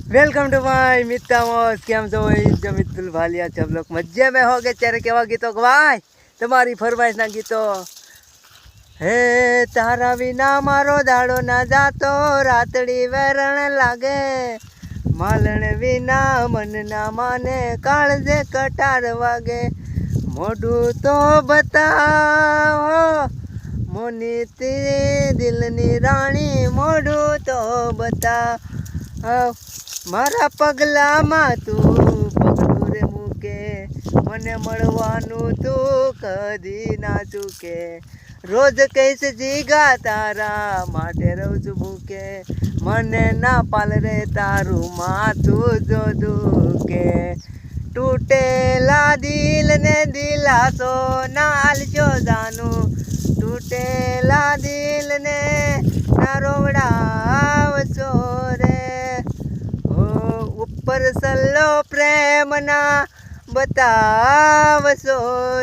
welcome to my मित्ता मौज કેમ છો ભાઈ મિત્તુલ ભાલિયા છે લોક મજ્જે में होगे ત્યારે કેવા ગીતો ગવાય તમારી ફરમાઈશના ગીતો હે તારા વિના મારો દાડો ના જાતો રાતડી વેરણ લાગે માલણ વિના મન ના માને કાળજે કટાર વાગે મોઢું તો બતાવો મોની તી દિલની રાણી મોઢું તો બતાવ મારા પગલામાં તું પગલું રે મૂકે મને મળવાનું તું કદી ના ચૂકે રોજ કહીશ જીગા તારા માટે રહું છું ભૂકે મને ના પાલ રે તારું માથું જો દુકે તૂટેલા દિલ ને દિલાસો ના આલજો જાનું તૂટેલા દિલ ને ના રોવડાવશો રે ઉપર સલ્લો પ્રેમના બતાવશો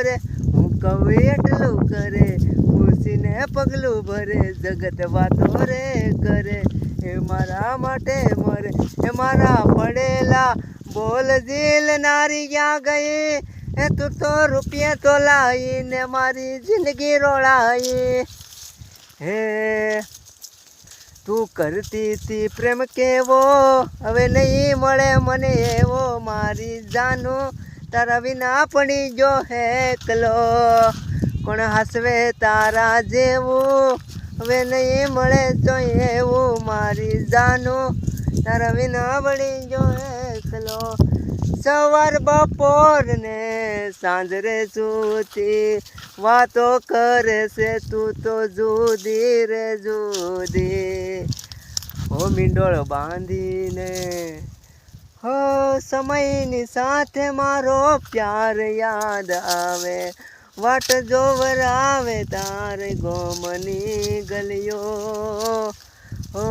રે હું કહું એટલું કરે ખુશીને પગલું ભરે જગત વાતો રે કરે એ મારા માટે મરે એ મારા પડેલા બોલ દિલ નારી ક્યાં ગઈ એ તું તો રૂપિયા તો લાવીને મારી જિંદગી રોળાઈ હે તું કરતી તી પ્રેમ કેવો હવે નહીં મળે મને એવો મારી જાનો તારા વિના પડી જો હેકલો કોણ હસવે તારા જેવું હવે નહીં મળે તો એવું મારી જાનો તારા વિના પડી જો હેકલો સવાર બપોર ને સાંજ રે સુતી વાતો કરે છે તું તો જુદી રે જુદી હો મીંડોળ બાંધીને હો સમયની સાથે મારો પ્યાર યાદ આવે વાટ જોવરાવે તારે ગોમની ગલીઓ હો